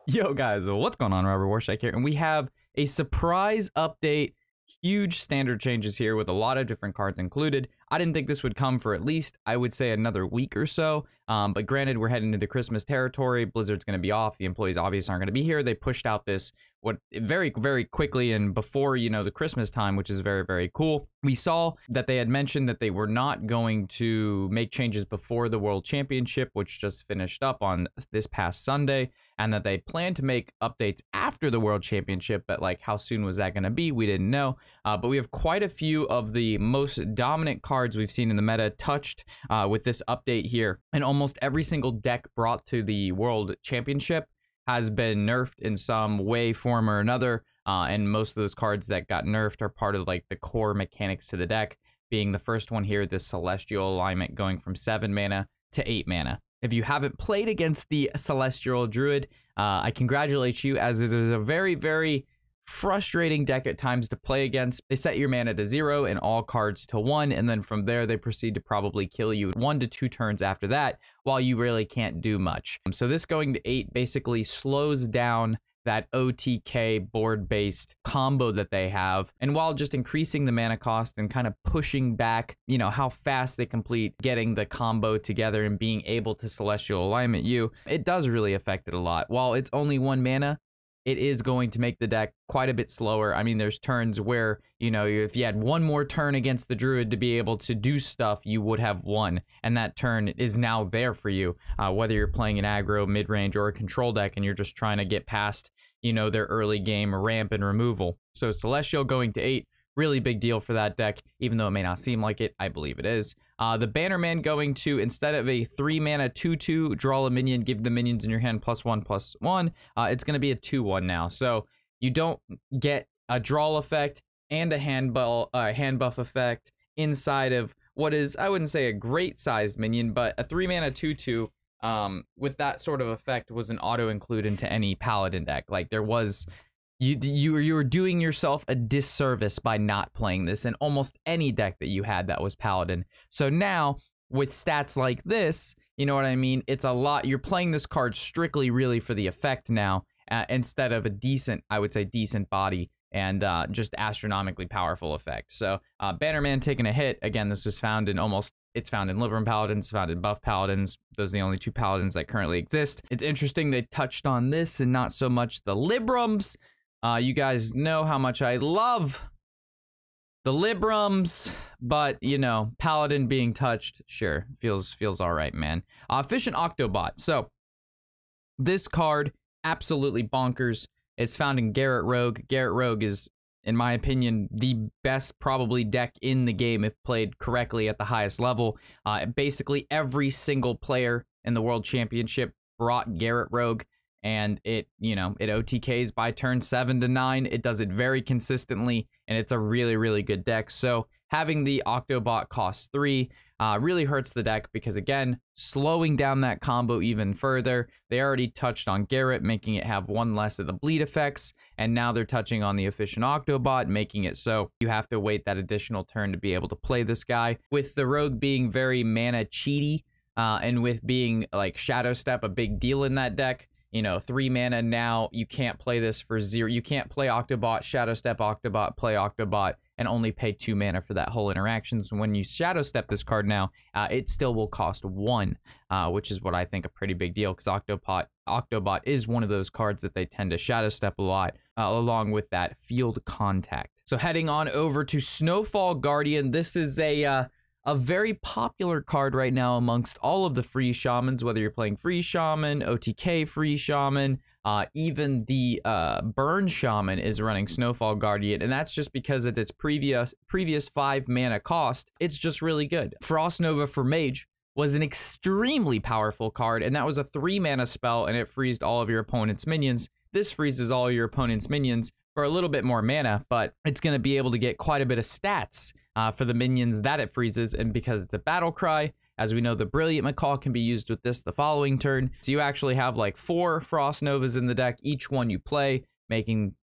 Yo guys, what's going on? Robert Warshack here, and we have a surprise update. Huge standard changes here with a lot of different cards included. I didn't think this would come for at least, I would say, another week or so. But granted, we're heading into Christmas territory. Blizzard's going to be off. The employees obviously aren't going to be here. They pushed out this very, very quickly and before, the Christmas time, which is very, very cool. We saw that they had mentioned that they were not going to make changes before the World Championship, which just finished up on this past Sunday, and that they plan to make updates after the World Championship, but like how soon was that going to be? We didn't know. But we have quite a few of the most dominant cards we've seen in the meta touched with this update here, and almost every single deck brought to the World Championship has been nerfed in some way, form, or another. And most of those cards that got nerfed are part of like the core mechanics to the deck, being the first one here, this Celestial alignment going from 7 mana to 8 mana. If you haven't played against the Celestial Druid, I congratulate you, as it is a very, very frustrating deck at times to play against. They set your mana to 0 and all cards to 1, and then from there they proceed to probably kill you 1 to 2 turns after that, while you really can't do much. So this going to 8 basically slows down that OTK board-based combo that they have, and while just increasing the mana cost and kind of pushing back, how fast they complete getting the combo together and being able to Celestial Alignment you, it does really affect it a lot. While it's only 1 mana, it is going to make the deck quite a bit slower. I mean, there's turns where, if you had one more turn against the Druid to be able to do stuff, you would have won. And that turn is now there for you, whether you're playing an aggro, mid-range, or a control deck, and you're just trying to get past, their early game ramp and removal. So Celestial going to 8, really big deal for that deck, even though it may not seem like it. I believe it is. The Bannerman going to, instead of a 3 mana 2/2, draw a minion, give the minions in your hand +1/+1, it's going to be a 2/1 now. So you don't get a draw effect and a hand buff effect inside of what is, I wouldn't say a great sized minion, but a 3 mana 2/2 with that sort of effect was an auto include into any paladin deck. Like there was, you were doing yourself a disservice by not playing this in almost any deck that you had that was paladin. So now with stats like this, you know what I mean? It's a lot. You're playing this card strictly really for the effect now, instead of a decent, I would say decent body and just astronomically powerful effect. So Bannerman taking a hit. Again, this was found in it's found in Libram Paladins, found in Buff Paladins. Those are the only 2 Paladins that currently exist. It's interesting they touched on this and not so much the Librams. You guys know how much I love the Librams, but, Paladin being touched, sure, feels all right, man. Efficient Octobot. So this card, absolutely bonkers. It's found in Garrett Rogue. Garrett Rogue is, in my opinion, the best probably deck in the game if played correctly at the highest level. Basically every single player in the World Championship brought Garrett Rogue, and it OTKs by turn 7 to 9. It does it very consistently, and it's a really, really good deck. So having the Octobot cost 3 really hurts the deck because, again, slowing down that combo even further. They already touched on Garrett, making it have 1 less of the bleed effects, and now they're touching on the Efficient Octobot, making it so you have to wait that additional turn to be able to play this guy. With the Rogue being very mana cheaty, and with being like Shadow Step a big deal in that deck, 3 mana now, you can't play this for 0. You can't play Octobot, Shadow Step Octobot, play Octobot, and only pay 2 mana for that whole interaction. So when you Shadow Step this card now, it still will cost 1, which is what I think a pretty big deal, because Octobot is one of those cards that they tend to Shadow Step a lot, along with that Field Contact. So heading on over to Snowfall Guardian, this is a very popular card right now amongst all of the free shamans, whether you're playing free shaman, OTK free shaman, even the burn shaman is running Snowfall Guardian, and that's just because of its previous 5 mana cost. It's just really good. Frost Nova for mage was an extremely powerful card, and that was a 3 mana spell, and it freezed all of your opponent's minions. This freezes all your opponent's minions for a little bit more mana, but it's going to be able to get quite a bit of stats for the minions that it freezes, and because it's a battle cry, as we know, the Brilliant Macaw can be used with this the following turn. So you actually have like 4 Frost Novas in the deck, each one you play, making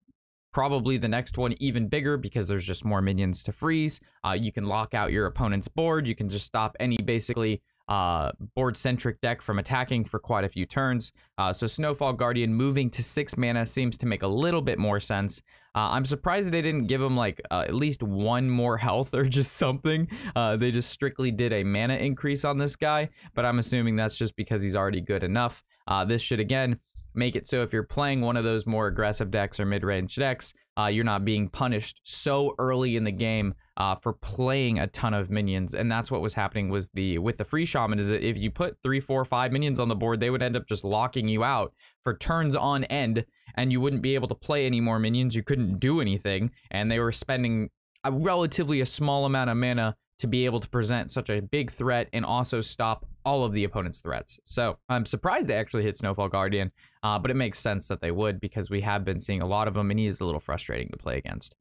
probably the next one even bigger because there's just more minions to freeze. You can lock out your opponent's board. You can just stop any basically board-centric deck from attacking for quite a few turns. So Snowfall Guardian moving to 6 mana seems to make a little bit more sense. I'm surprised they didn't give him like at least 1 more health or just something. They just strictly did a mana increase on this guy, but I'm assuming that's just because he's already good enough. This should, again, make it so if you're playing one of those more aggressive decks or mid-range decks, you're not being punished so early in the game for playing a ton of minions. And that's what was happening with the free shaman, is that if you put 3, 4, 5 minions on the board, they would end up just locking you out for turns on end, and you wouldn't be able to play any more minions. You couldn't do anything, and they were spending a small amount of mana to be able to present such a big threat and also stop all of the opponent's threats. So I'm surprised they actually hit Snowfall Guardian, but it makes sense that they would, because we have been seeing a lot of them, and he is a little frustrating to play against.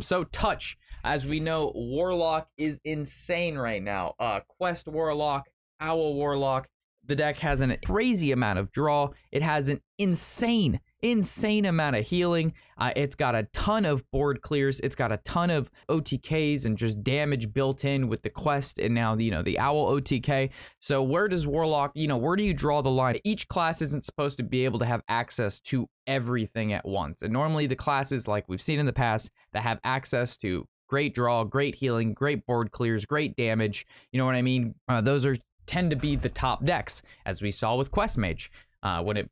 So touch, as we know, Warlock is insane right now. Quest Warlock, Owl Warlock. The deck has a crazy amount of draw. It has an insane amount of healing. It's got a ton of board clears. It's got a ton of OTKs and just damage built in with the quest, and now, the Owl OTK. So where does Warlock, where do you draw the line? Each class isn't supposed to be able to have access to everything at once. And normally the classes, like we've seen in the past, that have access to great draw, great healing, great board clears, great damage, you know what I mean? Those tend to be the top decks, as we saw with Quest Mage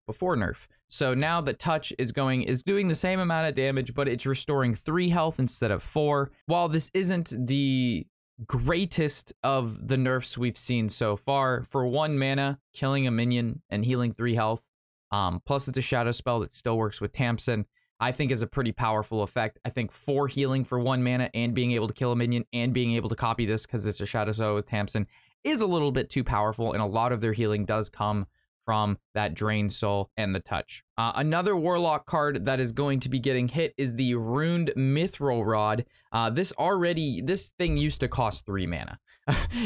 before nerf. So now that touch is doing the same amount of damage, but it's restoring 3 health instead of 4. While this isn't the greatest of the nerfs we've seen so far, for 1 mana, killing a minion and healing 3 health, plus it's a shadow spell that still works with Tamsin, I think is a pretty powerful effect. I think 4 healing for 1 mana and being able to kill a minion and being able to copy this because it's a shadow spell with Tamsin is a little bit too powerful, and a lot of their healing does come from that Drained Soul and the touch. Another Warlock card that is going to be getting hit is the Runed Mithril Rod. This thing used to cost 3 mana.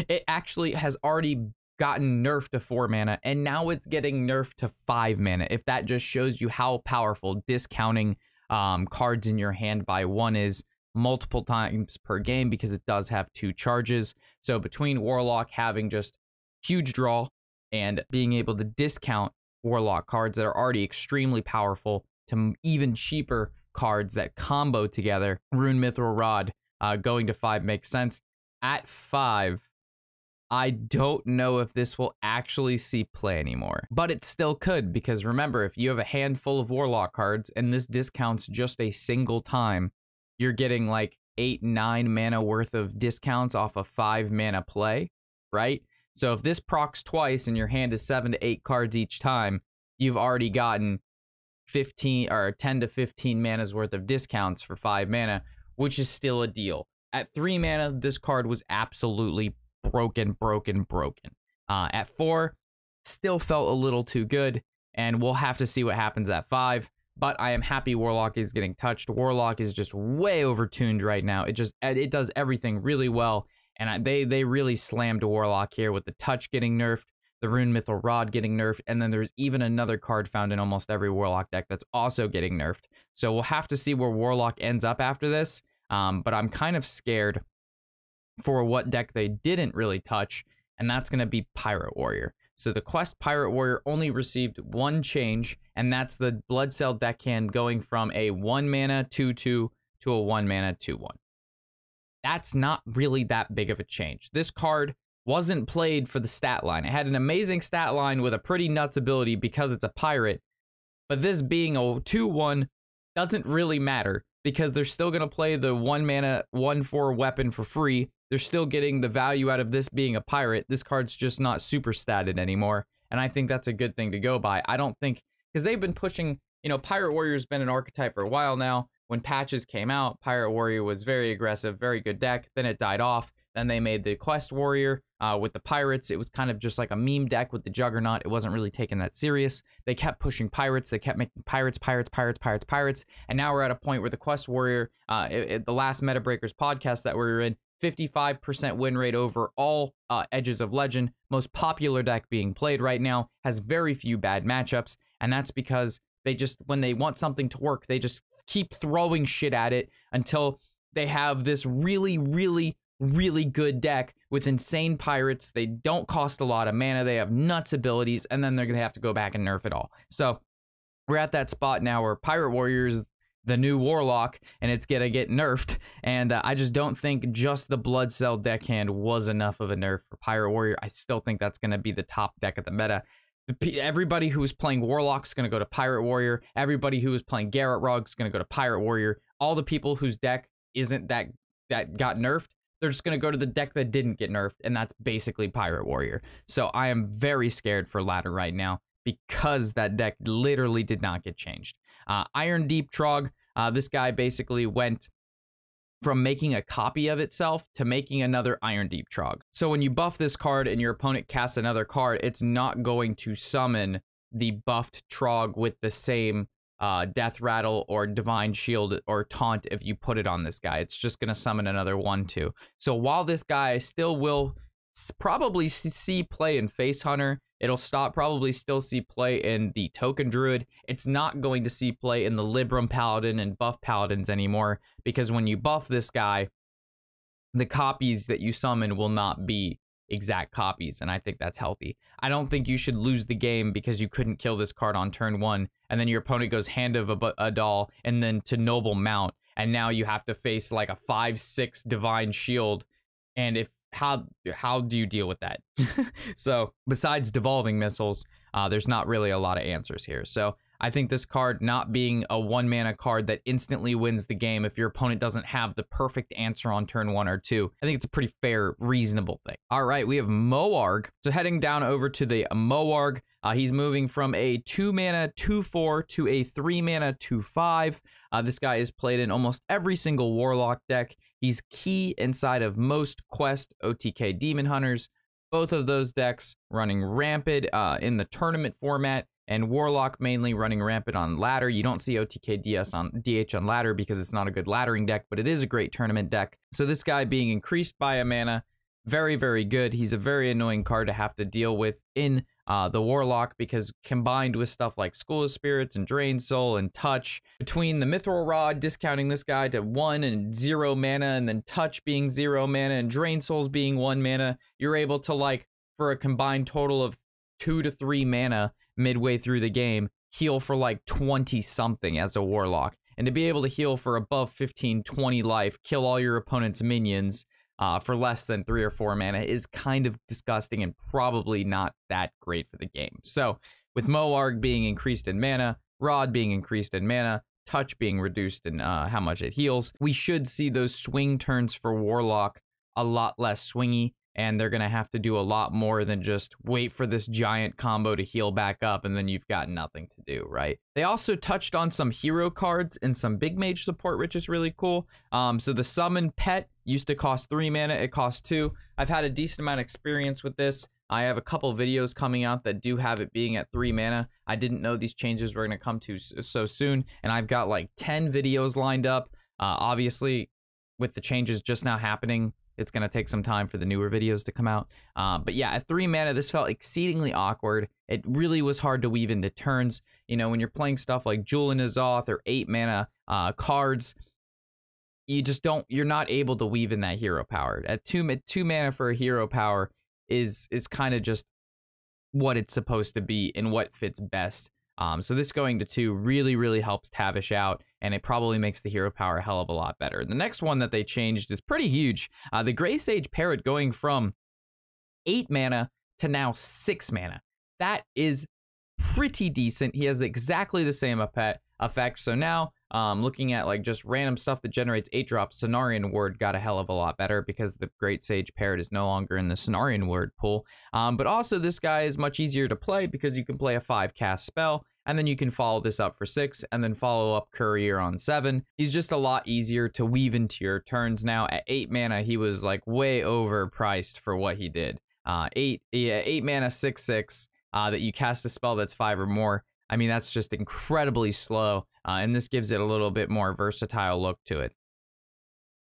It actually has already gotten nerfed to 4 mana, and now it's getting nerfed to 5 mana. If that just shows you how powerful discounting cards in your hand by 1 is multiple times per game, because it does have 2 charges. So between Warlock having just huge draw and being able to discount Warlock cards that are already extremely powerful to even cheaper cards that combo together, Rune Mithril Rod going to 5 makes sense. At 5, I don't know if this will actually see play anymore, but it still could, because remember, if you have a handful of Warlock cards and this discounts just a single time, you're getting like 8, 9 mana worth of discounts off a 5 mana play, right? So if this procs twice and your hand is 7 to 8 cards each time, you've already gotten 15 or 10 to 15 mana's worth of discounts for 5 mana, which is still a deal. At 3 mana, this card was absolutely broken. At 4, still felt a little too good, and we'll have to see what happens at 5. But I am happy Warlock is getting touched. Warlock is just way overtuned right now. It does everything really well, and they really slammed Warlock here with the touch getting nerfed, the Rune Mithril Rod getting nerfed, and then there's even another card found in almost every Warlock deck that's also getting nerfed. So we'll have to see where Warlock ends up after this, but I'm kind of scared for what deck they didn't really touch, and that's going to be Pirate Warrior. So the Quest Pirate Warrior only received 1 change, and that's the Blood Cell deckhand going from a 1 mana 2/2 to a 1 mana 2/1. That's not really that big of a change. This card wasn't played for the stat line. It had an amazing stat line with a pretty nuts ability because it's a pirate, but this being a 2/1 doesn't really matter, because they're still going to play the 1 mana 1/4 weapon for free. They're still getting the value out of this being a pirate. This card's just not super statted anymore, and I think that's a good thing to go by. I don't think, because they've been pushing, Pirate Warrior's been an archetype for a while now. When patches came out, Pirate Warrior was very aggressive, very good deck. Then it died off. Then they made the Quest Warrior with the pirates. It was kind of just like a meme deck with the Juggernaut. It wasn't really taken that serious. They kept pushing pirates. They kept making pirates. And now we're at a point where the Quest Warrior, the last Meta Breakers podcast that we were in, 55% win rate over all Edges of Legend, most popular deck being played right now, has very few bad matchups, and that's because they just, when they want something to work, they just keep throwing shit at it until they have this really good deck with insane pirates. They don't cost a lot of mana. They have nuts abilities, and then they're going to have to go back and nerf it all. So we're at that spot now where Pirate Warrior is the new Warlock, and it's going to get nerfed. And I just don't think just the Blood Cell deckhand was enough of a nerf for Pirate Warrior. I still think that's going to be the top deck of the meta. Everybody who is playing Warlock is going to go to Pirate Warrior. Everybody who is playing Garrett Rogue is going to go to Pirate Warrior. All the people whose deck isn't that got nerfed, they're just going to go to the deck that didn't get nerfed, and that's basically Pirate Warrior. So I am very scared for ladder right now because that deck literally did not get changed. Iron Deep Trogg, this guy basically went from making a copy of itself to making another Iron Deep Trogg. So when you buff this card and your opponent casts another card, it's not going to summon the buffed Trogg with the same Death Rattle or Divine Shield or Taunt if you put it on this guy. It's just going to summon another 1/2. So while this guy still will probably see play in Face Hunter, it'll probably still see play in the Token Druid. It's not going to see play in the Libram Paladin and buff Paladins anymore, because when you buff this guy, the copies that you summon will not be exact copies, and I think that's healthy. I don't think you should lose the game because you couldn't kill this card on turn 1, and then your opponent goes Hand of Adal and then to Noble Mount, and now you have to face like a 5/6 Divine Shield, and how do you deal with that? So besides devolving missiles, there's not really a lot of answers here. So I think this card not being a 1-mana card that instantly wins the game if your opponent doesn't have the perfect answer on turn 1 or 2, I think it's a pretty fair, reasonable thing. All right, we have Moarg. So heading down over to the Moarg, he's moving from a 2-mana 2/4 to a 3-mana 2/5. This guy is played in almost every single Warlock deck. He's key inside of most Quest OTK Demon Hunters. Both of those decks running rampant in the tournament format, and Warlock mainly running rampant on ladder. You don't see OTK DH on ladder because it's not a good laddering deck, but it is a great tournament deck. So this guy being increased by a mana, very, very good. He's a very annoying card to have to deal with in the Warlock, because combined with stuff like School of Spirits and Drain Soul and Touch, between the Mithril Rod discounting this guy to 1 and 0 mana, and then Touch being 0 mana and Drain Souls being 1 mana, you're able to, like, for a combined total of 2 to 3 mana midway through the game, heal for like 20 something as a Warlock. And to be able to heal for above 15, 20 life, kill all your opponent's minions for less than 3 or 4 mana is kind of disgusting and probably not that great for the game. So with Moarg being increased in mana, Rod being increased in mana, Touch being reduced in how much it heals, we should see those swing turns for Warlock a lot less swingy, and they're going to have to do a lot more than just wait for this giant combo to heal back up, and then you've got nothing to do, right? They also touched on some hero cards and some big mage support, which is really cool. So the Summon Pet used to cost 3 mana, it costs 2. I've had a decent amount of experience with this. I have a couple videos coming out that do have it being at 3 mana. I didn't know these changes were going to come to so soon, and I've got like 10 videos lined up. Obviously, with the changes just now happening, it's going to take some time for the newer videos to come out. But yeah, at 3 mana, this felt exceedingly awkward. It really was hard to weave into turns. You know, when you're playing stuff like Jewel in Azoth or 8 mana cards, you're not able to weave in that hero power. At 2 mana for a hero power is kind of just what it's supposed to be and what fits best. So this going to 2 really, really helps Tavish out, and it probably makes the hero power a hell of a lot better. The next one that they changed is pretty huge. The Grey Sage Parrot going from 8 mana to now 6 mana. That is pretty decent. He has exactly the same effect. So now, looking at like just random stuff that generates 8-drops, Cenarian Word got a hell of a lot better because the Great Sage Parrot is no longer in the Cenarian Word pool. But also this guy is much easier to play because you can play a 5-cast spell, and then you can follow this up for 6, and then follow up Courier on 7. He's just a lot easier to weave into your turns now. At 8 mana, he was like way overpriced for what he did. 8 mana 6/6 that you cast a spell that's 5 or more. I mean, that's just incredibly slow, and this gives it a little bit more versatile look to it.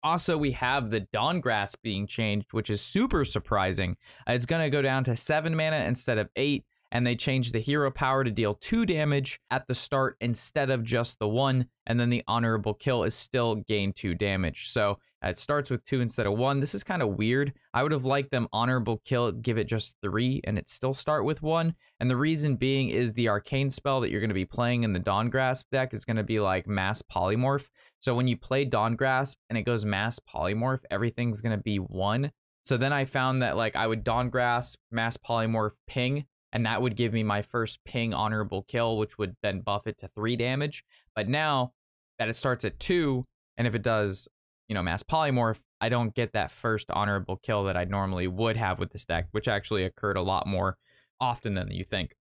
Also, we have the Dawngrasp being changed, which is super surprising. It's going to go down to 7 mana instead of 8, and they changed the hero power to deal 2 damage at the start instead of just the 1, and then the honorable kill is still gain 2 damage. So It starts with 2 instead of 1. This is kind of weird. I would have liked them honorable kill, give it just 3, and it still start with 1. And the reason being is the arcane spell that you're going to be playing in the Dawn Grasp deck is going to be like Mass Polymorph. So when you play Dawn Grasp and it goes Mass Polymorph, everything's going to be 1. So then I found that like I would Dawn Grasp, Mass Polymorph, ping, and that would give me my first ping honorable kill, which would then buff it to 3 damage. But now that it starts at 2, and if it does, you know, Mass Polymorph, I don't get that first honorable kill that I normally would have with this deck, which actually occurred a lot more often than you think.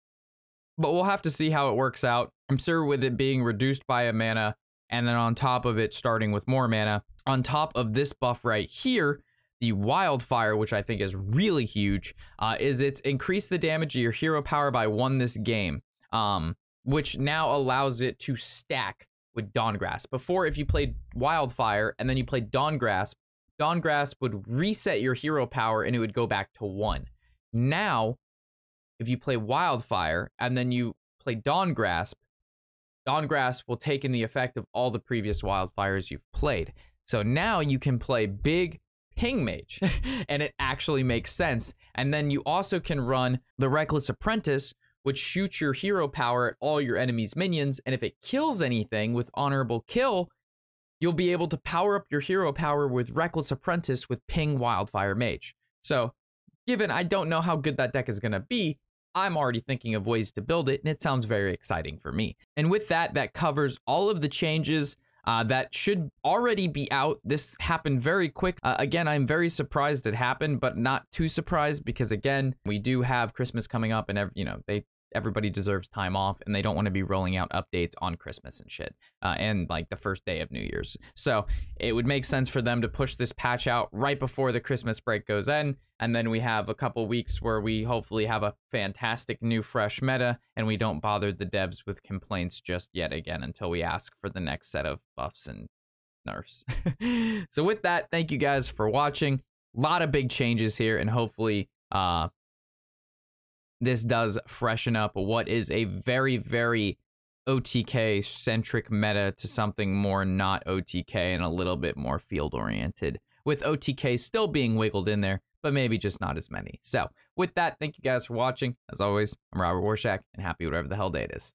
But we'll have to see how it works out. I'm sure with it being reduced by a mana, and then on top of it starting with more mana, on top of this buff right here, the Wildfire, which I think is really huge, is it's increased the damage of your hero power by 1 this game, which now allows it to stack with Dawn Grasp. Before, if you played Wildfire and then you played Dawn Grasp would reset your hero power and it would go back to 1. Now, if you play Wildfire and then you play Dawn Grasp will take in the effect of all the previous Wildfires you've played. So now you can play big Ping Mage, and it actually makes sense. And then you also can run the Reckless Apprentice, which shoots your hero power at all your enemies' minions, and if it kills anything with honorable kill, you'll be able to power up your hero power with Reckless Apprentice with Ping Wildfire Mage. So, given I don't know how good that deck is going to be, I'm already thinking of ways to build it, and it sounds very exciting for me. And with that, that covers all of the changes that should already be out. This happened very quick. Again, I'm very surprised it happened, but not too surprised because, again, we do have Christmas coming up, and you know, everybody deserves time off, and they don't want to be rolling out updates on Christmas and shit, and like the first day of New Year's. So it would make sense for them to push this patch out right before the Christmas break goes in, and then we have a couple weeks where we hopefully have a fantastic new fresh meta, and we don't bother the devs with complaints just yet again until we ask for the next set of buffs and nerfs. So with that, thank you guys for watching. A lot of big changes here, and hopefully this does freshen up what is a very, very OTK-centric meta to something more not OTK and a little bit more field-oriented, with OTK still being wiggled in there, but maybe just not as many. So, with that, thank you guys for watching. As always, I'm Robert Warshack, and happy whatever the hell day it is.